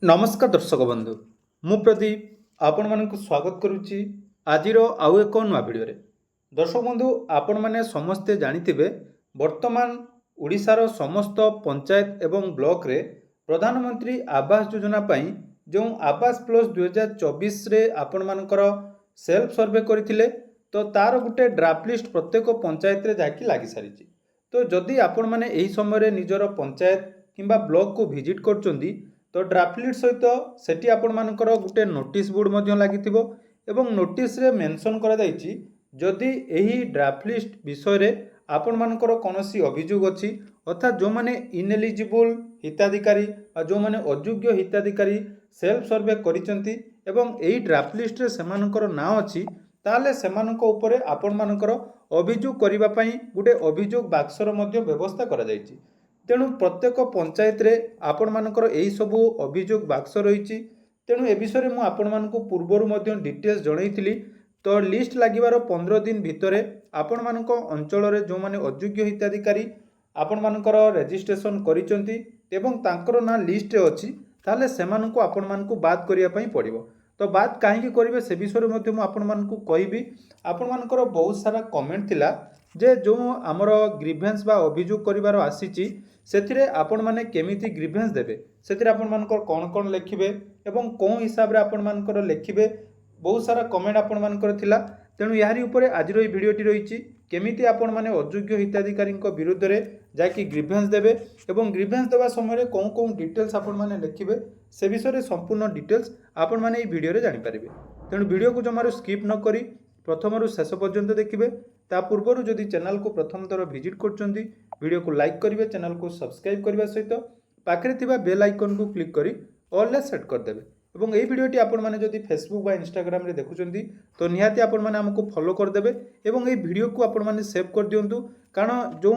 नमस्कार दर्शक बंधु मु प्रदीप आपण मानक स्वागत करुच्ची आज आउ एक नुआ भिडियो दर्शक बंधु आपण मैंने समस्ते जानिथिबे वर्तमान ओडिशार समस्त पंचायत एवं ब्लॉक रे प्रधानमंत्री आवास योजना पाई जो आवास प्लस 2024 रे आपण मानकर सेल्फ सर्वे करथिले तो तार गुटे ड्राफ्ट लिस्ट प्रत्येक पंचायत रे जाकी लागि सारी तो जदि आपण माने एही समय रे निजर पंचायत किंबा ब्लॉक को विजिट करचोंदी तो ड्राफ्ट लिस्ट सहित सेठी आपण मानकर गुटे नोटिस बोर्ड मध्य लागिथिबो एवं नोटिस रे मेंशन करा जायछि जदि एही ड्राफ्ट लिस्ट विषय रे आपण मानकर कोनोसी अभियोग अछि अर्थात जो माने इनएलिजिबल हिताधिकारी आ जो माने अयोग्य हिताधिकारी सेल्फ सर्वे करिसंती एवं एही ड्राफ्ट लिस्ट रे सेमानकर नाम अछि ताले सेमानक ऊपर आपण मानकर अभियोग करिबा पई गुटे अभियोग बाक्सर मध्य व्यवस्था करा जायछि तेणु प्रत्येक पंचायत रे आपण मानकर एही सबु अभियोग बाक्स रही तेणु ए विषय में आपण मानक पूर्वर डिटेल्स जनईली तो लिस्ट लागिबार 15 दिन भितर आपण मानक अंचल रे जो माने अयोग्य हिताधिकारी आपण मानकर रजिस्ट्रेशन करिसंती एवं तांकर ना लिस्ट रे अछि ताले सेमानकु आपण मानकु बात करिया पई पड़िबो तो बात काहे करिवे से विषय में मु आपण मानकु कहबी आपण मानकर बहुत सारा कमेंट थिला जे जो आमर ग्रीवेंस बा अभियोग करिवार आसीची सेथिरे आपण माने केमिति ग्रीवेंस देबे सेथिरे आपण मानकर कोन कोन लिखिबे एवं कोन हिसाब रे आपण मानकर लिखिबे बहुत सारा कमेंट आपण मानकर थिला तेणु यारी ऊपर आज रो भिडियोटी रहिछि केमिति आपण माने अयोग्य हिताधिकारी विरुद्ध रे जाकी ग्रीवेंस देबे एवं ग्रीवेंस देवा समय रे कोन कोन डिटेल्स आपण माने लिखिबे से विषय रे संपूर्ण डिटेल्स आपण माने ई भिडियो रे जानि परिबे तेणु भिडियो को जमारो स्किप न करी प्रथम रु शेष पर्यंत देखिबे ता पूर्व जदि चैनल को प्रथम थर विजिट करचंदी वीडियो को लाइक करिवे चैनल को सब्सक्राइब करबा सहित पाखरे थिबा बेल आइकन को क्लिक करी ऑल ले सेट कर देबे एवं एही वीडियोटी आपण माने जदि फेसबुक बा इंस्टाग्राम रे देखुचंदी तो निहाती आपण माने हमको फॉलो कर देबे एवं एही वीडियो को आपण माने सेव कर दियंतु कारण जो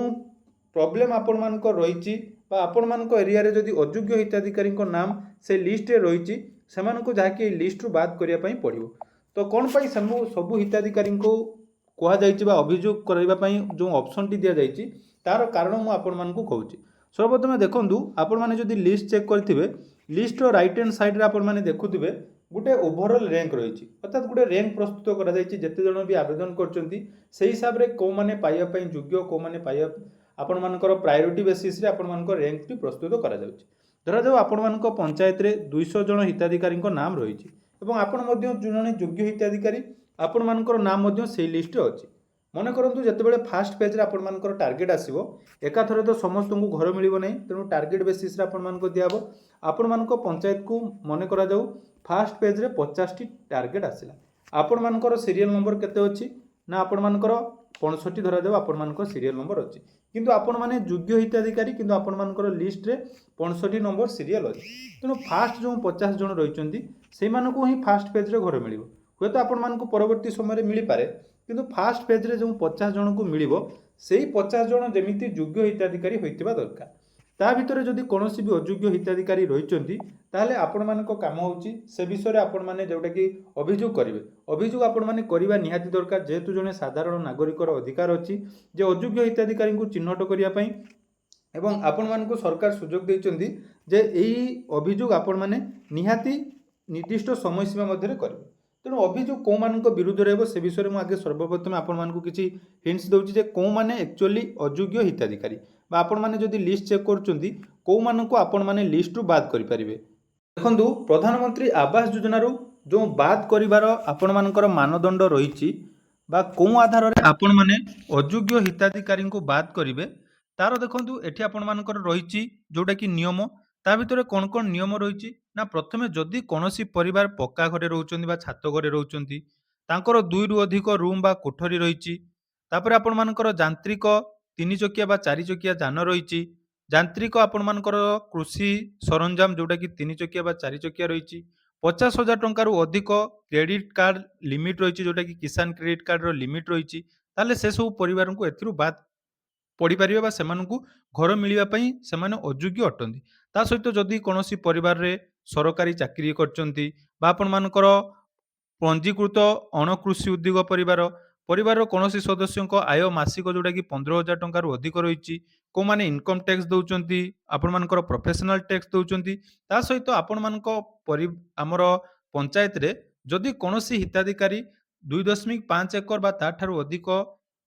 प्रॉब्लम आपण मानको रहिछि बा आपण मानको एरिया रे जदि अयोग्य हिताधिकारी को नाम से लिस्ट रे रहिछि सेमानको जाके लिस्ट रु बात करिया पई पड़िबो तो कोन पई सब हिताधिकारी को कहा जाइछि बा अभियोग करबा पई जो ऑप्शन टी दिया जाइछि तार कारण मु आपण मानको कहूछि सर्वप्रथम देखंतु आपण माने जदि list check करथिबे list row right hand side रे आपण माने देखुथिबे गुटे ओवरऑल रैंक रहिछि अर्थात गुटे रैंक प्रस्तुत करा जाइछि जते जण भी आवेदन करचंती सेही हिसाब रे को माने पाइया पई योग्य को माने पाइया आपण मानकर प्रायोरिटी बेसिस रे आपण मानकर रैंक टी प्रस्तुत करा जाउछि धरा जाउ आपण मानक पंचायत रे 200 जण हिताधिकारी को नाम रहिछि एवं आपण मध्य जणे योग्य हिताधिकारी आपण मानकर नाम मध्य सेही लिस्ट रे अछि मन करंतु जतेबेले फास्ट पेज रे आपण मानकर टार्गेट आसीबो एका थरे तो समस्त को घर मिलिबो नै तेनु टार्गेट बेसिस रे आपण मानको दियाबो आपण मानको पंचायत को मन करा जाऊ फास्ट पेज रे 50 टी टार्गेट आसिला आपण मानकर सीरियल नंबर केते अछि ना आपण मानकर 65 धरा जाऊ आपण मानकर सीरियल नंबर अछि किंतु आपण माने योग्य हिताधिकारी किंतु आपण मानकर लिस्ट रे 65 नंबर सीरियल अछि तेनु फास्ट जो 50 जण रहिचंती सेही मानको ही फास्ट पेज रे घर मिलिबो होय तो आपण मानको परवर्ती समय रे मिली पारे किंतु फास्ट पेज रे जो 50 जण को मिलिबो सेही 50 जण जेमिति योग्य हिताधिकारी होइतिबा दरकार ता भितरे जदि कोनोसी भी अयोग्य हिताधिकारी रहिचंती ताले आपण मानको काम होउची से विषय रे आपण माने जोटा कि अभियोग करिवे अभियोग आपण माने करिवा निहाती दरकार जेतु जने साधारण नागरिकर अधिकार अछि जे अयोग्य हिताधिकारी को चिन्हट करिया पई एवं आपण मानको सरकार सुयोग दैचंती जे एही अभियोग आपण माने निहाती निर्दिष्ट समय सीमा मध्यरे करिवे तेणु अभियोग कौ मान विरुद्ध रही से विषय में आगे सर्वप्रथम आपण मानक किसी हिंट्स दूसरी जे कौ मैंने एक्चुअली अयोग्य हिताधिकारी आपण मैंने जदि लिस्ट चेक करुँच कौ मानक आपण मैंने लिस्ट रु बाद करें देखु प्रधानमंत्री आवास योजना जो बाद कर आपण मानकर मानदंड रही कौ आधार में आपण मैंने अयोग्य हिताधिकारी को बाद करेंगे तार देखु ये आपण मानकर रही जोटा कि नियम ता भितर कौन कौन नियम रही ना प्रथमे जदि कौनसी परिवार पक्का घरे रोचंती बा छात घरे रोचंती तांकर 2 रु अधिक रूम बा कोठरी रही तापर आपण मानकर यांत्रिक 3 चकिया बा 4 चकिया जान रही यांत्रिक आपण मानकर कृषि सरंजाम जोटा कि 3 चकिया बा 4 चकिया रही 50,000 टंका रु अधिक क्रेडिट कार्ड लिमिट रही जोटा कि किसान क्रेडिट कार्ड रो लिमिट रही ताले से सब परिवार को एथिरु बाद पढ़ी पारिबे बा सेमानकु घर मिलिबा पई सेमाने अयोग्य अटंती ता सहित जदि कोनोसी परिवार रे सरकारी चाकरी करचंती बा आपण मानकर पंजीकृत अणकृषि उद्योग परिवार ପରିବାରର କୌଣସି ସଦସ୍ୟଙ୍କ ଆୟ ମାସିକ ଯୋଉଟାକି 15,000 ଟଙ୍କାରୁ ଅଧିକ ରହିଛି, କୋଉମାନେ ଇନକମ୍ ଟ୍ୟାକ୍ସ ଦଉଛନ୍ତି, ଆପଣମାନଙ୍କର ପ୍ରୋଫେସନାଲ ଟ୍ୟାକ୍ସ ଦଉଛନ୍ତି, ତା ସହିତ ଆପଣମାନଙ୍କ ଆମର ପଞ୍ଚାୟତରେ ଯଦି କୌଣସି ହିତାଧିକାରୀ 2.5 ଏକର ବା ତାଠାରୁ ଅଧିକ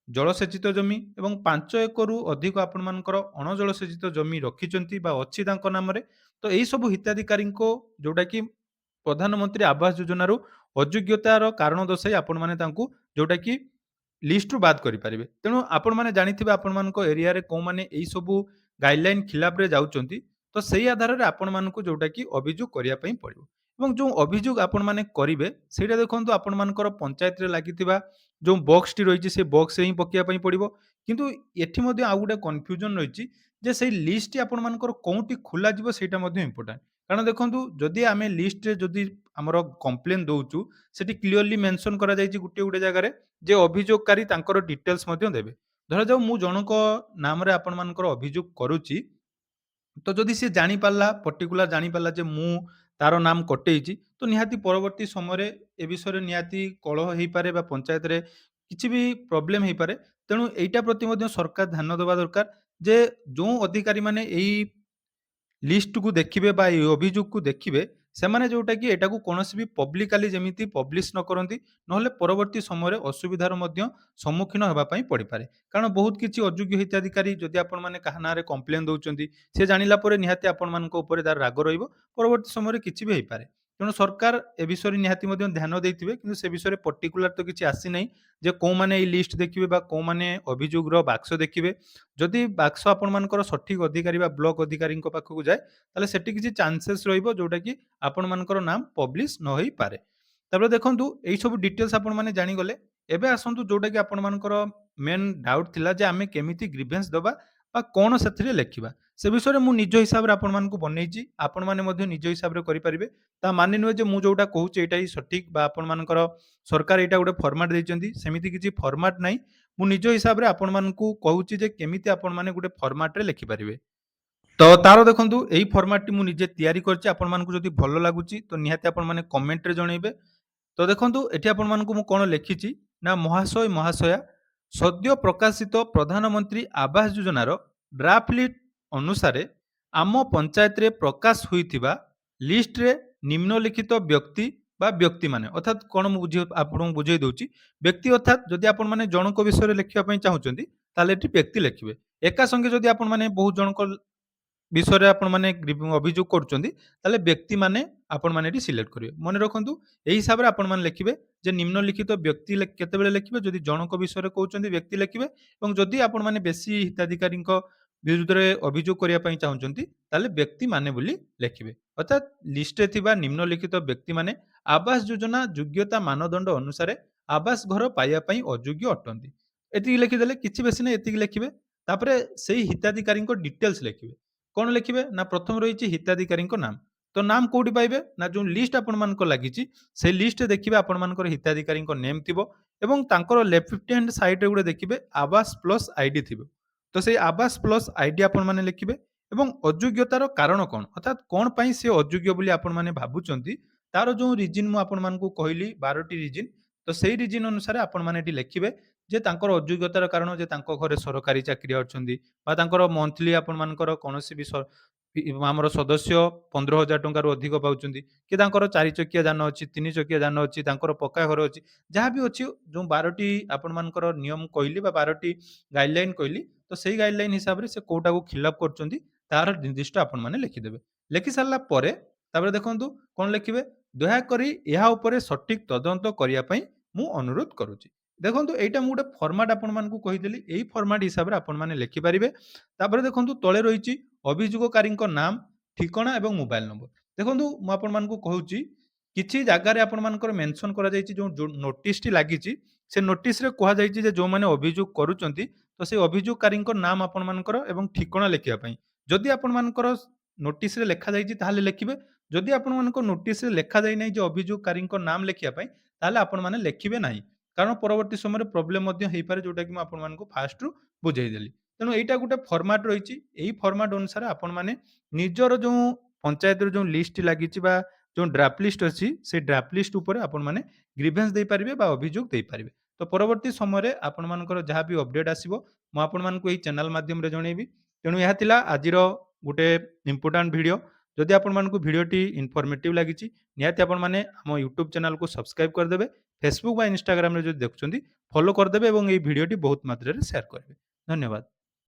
ଜଳସେଚିତ ଜମି ଏବଂ 5 ଏକରରୁ ଅଧିକ ଆପଣମାନଙ୍କର ଅଣଜଳସେଚିତ ଜମି ରଖିଛନ୍ତି ବା ଅଛି ତାଙ୍କ ନାମରେ, ତ ଏଇ ସବୁ ହିତାଧିକାରୀଙ୍କ ଯୋଉଟାକି ପ୍ରଧାନମନ୍ତ୍ରୀ ଆବାସ ଯୋଜନାରୁ ଅଯୋଗ୍ୟତାର କାରଣ ଦର୍ଶାଇ ଆପଣମାନେ ତାଙ୍କୁ ଯୋଉଟାକି ଲିଷ୍ଟରୁ ବାଦ କରିପାରିବେ। ତେଣୁ ଆପଣମାନେ ଜାଣିଥିବେ ଆପଣମାନଙ୍କ ଏରିଆରେ କୋଉମାନେ ଏଇ ସବୁ ଗାଇଡଲାଇନ ଖିଲାଫରେ ଯାଉଛନ୍ତି, ତ ସେଇ ଆଧାରରେ ଆପଣମାନଙ୍କୁ ଯୋଉଟାକି ଅଭିଯୋଗ କରିବା ପାଇଁ ପଡ଼ିବ। ଏବଂ ଯୋଉ ଅଭିଯୋଗ ଆପଣମାନେ କରିବେ ସେଇଟା ଦେଖନ୍ତୁ ଆପଣମାନଙ୍କର ପଞ୍ଚାୟତରେ ଲାଗିଥିବା ଯୋଉ ବକ୍ସଟି ରହିଛି ସେ ବକ୍ସରେ ହିଁ ପକେଇବା ପାଇଁ ପଡ଼ିବ। କିନ୍ତୁ ଏଠି ମଧ୍ୟ ଆଉ ଗୋଟେ କନଫ୍ୟୁଜନ ରହିଛି ଯେ ସେଇ ଲିଷ୍ଟଟି ଆପଣମାନଙ୍କର କୋଉଠି ଖୋଲାଯିବ ସେଇଟା ମଧ୍ୟ ଇମ୍ପୋର୍ଟାଣ୍ଟ। କାରଣ ଦେଖନ୍ତୁ ଯଦି ଆମେ ଲିଷ୍ଟରେ ଯଦି ଆମର କମ୍ପ୍ଲେନ ଦଉଛୁ ସେଠି କ୍ଲିୟରଲି ମେନସନ କରାଯାଇଛି ଗୋଟେ ଜାଗାରେ ଯେ ଅଭିଯୋଗକାରୀ ତାଙ୍କର ଡିଟେଲ୍ସ ମଧ୍ୟ ଦେବେ। ଧରାଯାଉ ମୁଁ ଜଣଙ୍କ ନାମରେ ଆପଣମାନଙ୍କର ଅଭିଯୋଗ କରୁଛି, ତ ଯଦି ସିଏ ଜାଣିପାରିଲା ପର୍ଟିକୁଲାର ଜାଣିପାରିଲା ଯେ ମୁଁ ତାର ନାମ କଟେଇଛି, ତ ନିହାତି ପରବର୍ତ୍ତୀ ସମୟରେ ଏ ବିଷୟରେ ନିହାତି କଳହ ହେଇପାରେ ବା ପଞ୍ଚାୟତରେ କିଛି ବି ପ୍ରୋବ୍ଲେମ ହେଇପାରେ। ତେଣୁ ଏଇଟା ପ୍ରତି ମଧ୍ୟ ସରକାର ଧ୍ୟାନ ଦେବା ଦରକାର ଯେ ଯୋଉ ଅଧିକାରୀମାନେ ଏଇ ଲିଷ୍ଟକୁ ଦେଖିବେ ବା ଏଇ ଅଭିଯୋଗକୁ ଦେଖିବେ, ସେମାନେ ଯୋଉଟାକି ଏଟାକୁ କୌଣସି ବି ପବ୍ଲିକାଲି ଯେମିତି ପବ୍ଲିଶ ନ କରନ୍ତି, ନହେଲେ ପରବର୍ତ୍ତୀ ସମୟରେ ଅସୁବିଧାର ମଧ୍ୟ ସମ୍ମୁଖୀନ ହେବା ପାଇଁ ପଡ଼ିପାରେ। କାରଣ ବହୁତ କିଛି ଅଯୋଗ୍ୟ ହିତାଧିକାରୀ ଯଦି ଆପଣମାନେ କାହା ନାଁରେ କମ୍ପ୍ଲେନ ଦଉଛନ୍ତି, ସେ ଜାଣିଲା ପରେ ନିହାତି ଆପଣମାନଙ୍କ ଉପରେ ତାର ରାଗ ରହିବ, ପରବର୍ତ୍ତୀ ସମୟରେ କିଛି ବି ହେଇପାରେ। ତେଣୁ ସରକାର ଏ ବିଷୟରେ ନିହାତି ମଧ୍ୟ ଧ୍ୟାନ ଦେଇଥିବେ, କିନ୍ତୁ ସେ ବିଷୟରେ ପର୍ଟିକୁଲାର ତ କିଛି ଆସିନାହିଁ ଯେ କୋଉମାନେ ଏଇ ଲିଷ୍ଟ ଦେଖିବେ ବା କୋଉମାନେ ଅଭିଯୋଗର ବାକ୍ସ ଦେଖିବେ। ଯଦି ବାକ୍ସ ଆପଣମାନଙ୍କର ସଠିକ ଅଧିକାରୀ ବା ବ୍ଲକ ଅଧିକାରୀଙ୍କ ପାଖକୁ ଯାଏ, ତାହେଲେ ସେଠି କିଛି ଚାନ୍ସେସ୍ ରହିବ ଯୋଉଟାକି ଆପଣମାନଙ୍କର ନାମ ପବ୍ଲିଶ ନ ହେଇପାରେ। ତାପରେ ଦେଖନ୍ତୁ ଏଇ ସବୁ ଡିଟେଲ୍ସ ଆପଣମାନେ ଜାଣିଗଲେ। ଏବେ ଆସନ୍ତୁ ଯୋଉଟାକି ଆପଣମାନଙ୍କର ମେନ୍ ଡାଉଟ୍ ଥିଲା ଯେ ଆମେ କେମିତି ଗ୍ରିଭେନ୍ସ ଦବା ବା କଣ ସେଥିରେ ଲେଖିବା। ସେ ବିଷୟରେ ମୁଁ ନିଜ ହିସାବରେ ଆପଣମାନଙ୍କୁ ବନେଇଛି। ଆପଣମାନେ ମଧ୍ୟ ନିଜ ହିସାବରେ କରିପାରିବେ। ତା ମାନେ ନୁହେଁ ଯେ ମୁଁ ଯୋଉଟା କହୁଛି ଏଇଟା ହିଁ ସଠିକ ବା ଆପଣମାନଙ୍କର ସରକାର ଏଇଟା ଗୋଟେ ଫର୍ମାଟ ଦେଇଛନ୍ତି, ସେମିତି କିଛି ଫର୍ମାଟ ନାହିଁ। ମୁଁ ନିଜ ହିସାବରେ ଆପଣମାନଙ୍କୁ କହୁଛି ଯେ କେମିତି ଆପଣମାନେ ଗୋଟେ ଫର୍ମାଟରେ ଲେଖିପାରିବେ। ତ ତାର ଦେଖନ୍ତୁ ଏଇ ଫର୍ମାଟଟି ମୁଁ ନିଜେ ତିଆରି କରିଛି। ଆପଣମାନଙ୍କୁ ଯଦି ଭଲ ଲାଗୁଛି ତ ନିହାତି ଆପଣମାନେ କମେଣ୍ଟରେ ଜଣେଇବେ। ତ ଦେଖନ୍ତୁ ଏଠି ଆପଣମାନଙ୍କୁ ମୁଁ କଣ ଲେଖିଛି ନା ମହାଶୟ ମହାଶୟା, ସଦ୍ୟ ପ୍ରକାଶିତ ପ୍ରଧାନମନ୍ତ୍ରୀ ଆବାସ ଯୋଜନାର ଡ୍ରାଫ୍ଟ ଲିଷ୍ଟ ଅନୁସାରେ ଆମ ପଞ୍ଚାୟତରେ ପ୍ରକାଶ ହୋଇଥିବା ଲିଷ୍ଟରେ ନିମ୍ନଲିଖିତ ବ୍ୟକ୍ତି ବା ବ୍ୟକ୍ତିମାନେ ଅର୍ଥାତ୍ କଣ ମୁଁ ଆପଣଙ୍କୁ ବୁଝେଇ ଦଉଛି। ବ୍ୟକ୍ତି ଅର୍ଥାତ୍ ଯଦି ଆପଣମାନେ ଜଣଙ୍କ ବିଷୟରେ ଲେଖିବା ପାଇଁ ଚାହୁଁଛନ୍ତି ତାହେଲେ ଏଠି ବ୍ୟକ୍ତି ଲେଖିବେ। ଏକା ସଙ୍ଗେ ଯଦି ଆପଣମାନେ ବହୁତ ଜଣଙ୍କ ବିଷୟରେ ଆପଣମାନେ ଅଭିଯୋଗ କରୁଛନ୍ତି, ତାହେଲେ ବ୍ୟକ୍ତିମାନେ ଆପଣମାନେ ଏଠି ସିଲେକ୍ଟ କରିବେ। ମନେ ରଖନ୍ତୁ ଏହି ହିସାବରେ ଆପଣମାନେ ଲେଖିବେ ଯେ ନିମ୍ନଲିଖିତ ବ୍ୟକ୍ତି କେତେବେଳେ ଲେଖିବେ, ଯଦି ଜଣଙ୍କ ବିଷୟରେ କହୁଛନ୍ତି ବ୍ୟକ୍ତି ଲେଖିବେ, ଏବଂ ଯଦି ଆପଣମାନେ ବେଶୀ ହିତାଧିକାରୀଙ୍କ ବିରୁଦ୍ଧରେ ଅଭିଯୋଗ କରିବା ପାଇଁ ଚାହୁଁଛନ୍ତି ତାହେଲେ ବ୍ୟକ୍ତିମାନେ ବୋଲି ଲେଖିବେ। ଅର୍ଥାତ୍ ଲିଷ୍ଟରେ ଥିବା ନିମ୍ନଲିଖିତ ବ୍ୟକ୍ତିମାନେ ଆବାସ ଯୋଜନା ଯୋଗ୍ୟତା ମାନଦଣ୍ଡ ଅନୁସାରେ ଆବାସ ଘର ପାଇବା ପାଇଁ ଅଯୋଗ୍ୟ ଅଟନ୍ତି। ଏତିକି ଲେଖିଦେଲେ କିଛି ବେଶୀ ନାହିଁ, ଏତିକି ଲେଖିବେ। ତାପରେ ସେଇ ହିତାଧିକାରୀଙ୍କ ଡିଟେଲ୍ସ ଲେଖିବେ। କଣ ଲେଖିବେ ନା ପ୍ରଥମେ ରହିଛି ହିତାଧିକାରୀଙ୍କ ନାମ। ତ ନାମ କୋଉଠି ପାଇବେ ନା ଯୋଉ ଲିଷ୍ଟ ଆପଣମାନଙ୍କର ଲାଗିଛି ସେଇ ଲିଷ୍ଟରେ ଦେଖିବେ ଆପଣମାନଙ୍କର ହିତାଧିକାରୀଙ୍କ ନେମ୍ ଥିବ ଏବଂ ତାଙ୍କର ଲେଫ୍ଟ ହ୍ୟାଣ୍ଡ ସାଇଡରେ ଗୋଟେ ଦେଖିବେ ଆବାସ ପ୍ଲସ୍ ଆଇଡି ଥିବ। ତ ସେଇ ଆବାସ ପ୍ଲସ୍ ଆଇଡି ଆପଣମାନେ ଲେଖିବେ ଏବଂ ଅଯୋଗ୍ୟତାର କାରଣ କଣ, ଅର୍ଥାତ୍ କଣ ପାଇଁ ସେ ଅଯୋଗ୍ୟ ବୋଲି ଆପଣମାନେ ଭାବୁଛନ୍ତି, ତାର ଯୋଉ ରିଜିନ୍ ମୁଁ ଆପଣମାନଙ୍କୁ କହିଲି 12ଟି ରିଜିନ୍, ତ ସେଇ ରିଜିନ୍ ଅନୁସାରେ ଆପଣମାନେ ଏଠି ଲେଖିବେ ଯେ ତାଙ୍କର ଅଯୋଗ୍ୟତାର କାରଣ ଯେ ତାଙ୍କ ଘରେ ସରକାରୀ ଚାକିରିଆ ଅଛନ୍ତି ବା ତାଙ୍କର ମନ୍ଥଲି ଆପଣମାନଙ୍କର କୌଣସି ବି ଆମର ସଦସ୍ୟ 15,000 ଟଙ୍କାରୁ ଅଧିକ ପାଉଛନ୍ତି, କି ତାଙ୍କର 4 ଚକିଆ ଯାନ ଅଛି, 3 ଚକିଆ ଯାନ ଅଛି, ତାଙ୍କର ପକ୍କା ଘର ଅଛି, ଯାହା ବି ଅଛି ଯୋଉ 12ଟି ଆପଣମାନଙ୍କର ନିୟମ କହିଲି ବା 12ଟି ଗାଇଡଲାଇନ କହିଲି, ତ ସେଇ ଗାଇଡଲାଇନ ହିସାବରେ ସେ କୋଉଟାକୁ ଖିଲାପ କରୁଛନ୍ତି ତାର ନିର୍ଦ୍ଦିଷ୍ଟ ଆପଣମାନେ ଲେଖିଦେବେ। ଲେଖି ସାରିଲା ପରେ ତାପରେ ଦେଖନ୍ତୁ କଣ ଲେଖିବେ, ଦୟାକରି ଏହା ଉପରେ ସଠିକ ତଦନ୍ତ କରିବା ପାଇଁ ମୁଁ ଅନୁରୋଧ କରୁଛି। ଦେଖନ୍ତୁ ଏଇଟା ମୁଁ ଗୋଟେ ଫର୍ମାଟ ଆପଣମାନଙ୍କୁ କହିଦେଲି, ଏଇ ଫର୍ମାଟ ହିସାବରେ ଆପଣମାନେ ଲେଖିପାରିବେ। ତାପରେ ଦେଖନ୍ତୁ ତଳେ ରହିଛି ଅଭିଯୋଗକାରୀଙ୍କ ନାମ, ଠିକଣା ଏବଂ ମୋବାଇଲ ନମ୍ବର। ଦେଖନ୍ତୁ ମୁଁ ଆପଣମାନଙ୍କୁ କହୁଛି କିଛି ଜାଗାରେ ଆପଣମାନଙ୍କର ମେନସନ କରାଯାଇଛି ଯୋଉ ନୋଟିସଟି ଲାଗିଛି, ସେ ନୋଟିସରେ କୁହାଯାଇଛି ଯେ ଯୋଉମାନେ ଅଭିଯୋଗ କରୁଛନ୍ତି ତ ସେଇ ଅଭିଯୋଗକାରୀଙ୍କ ନାମ ଆପଣମାନଙ୍କର ଏବଂ ଠିକଣା ଲେଖିବା ପାଇଁ। ଯଦି ଆପଣମାନଙ୍କର ନୋଟିସରେ ଲେଖାଯାଇଛି ତାହେଲେ ଲେଖିବେ। ଯଦି ଆପଣମାନଙ୍କ ନୋଟିସରେ ଲେଖାଯାଇ ନାହିଁ ଯେ ଅଭିଯୋଗକାରୀଙ୍କ ନାମ ଲେଖିବା ପାଇଁ, ତାହେଲେ ଆପଣମାନେ ଲେଖିବେ ନାହିଁ। କାରଣ ପରବର୍ତ୍ତୀ ସମୟରେ ପ୍ରୋବ୍ଲେମ ମଧ୍ୟ ହେଇପାରେ ଯୋଉଟା କି ମୁଁ ଆପଣମାନଙ୍କୁ ଫାଷ୍ଟରୁ ବୁଝେଇଦେଲି। ତେଣୁ ଏଇଟା ଗୋଟେ ଫର୍ମାଟ ରହିଛି। ଏଇ ଫର୍ମାଟ ଅନୁସାରେ ଆପଣମାନେ ନିଜର ଯୋଉ ପଞ୍ଚାୟତର ଯୋଉ ଲିଷ୍ଟ ଲାଗିଛି ବା ଯୋଉ ଡ୍ରାଫ୍ଟ ଲିଷ୍ଟ ଅଛି, ସେଇ ଡ୍ରାଫ୍ଟ ଲିଷ୍ଟ ଉପରେ ଆପଣମାନେ ଗ୍ରିଭେନ୍ସ ଦେଇପାରିବେ ବା ଅଭିଯୋଗ ଦେଇପାରିବେ। ତ ପରବର୍ତ୍ତୀ ସମୟରେ ଆପଣମାନଙ୍କର ଯାହା ବି ଅପଡେଟ୍ ଆସିବ ମୁଁ ଆପଣମାନଙ୍କୁ ଏହି ଚ୍ୟାନେଲ ମାଧ୍ୟମରେ ଜଣେଇବି। ତେଣୁ ଏହା ଥିଲା ଆଜିର ଗୋଟେ ଇମ୍ପୋର୍ଟାଣ୍ଟ ଭିଡ଼ିଓ। ଯଦି ଆପଣମାନଙ୍କୁ ଭିଡ଼ିଓଟି ଇନଫର୍ମେଟିଭ୍ ଲାଗିଛି ନିହାତି ଆପଣମାନେ ଆମ ୟୁଟ୍ୟୁବ୍ ଚ୍ୟାନେଲକୁ ସବସ୍କ୍ରାଇବ୍ କରିଦେବେ। ଫେସବୁକ୍ ବା ଇନଷ୍ଟାଗ୍ରାମରେ ଯଦି ଦେଖୁଛନ୍ତି ଫଲୋ କରିଦେବେ ଏବଂ ଏହି ଭିଡ଼ିଓଟି ବହୁତ ମାତ୍ରାରେ ସେୟାର କରିବେ। ଧନ୍ୟବାଦ।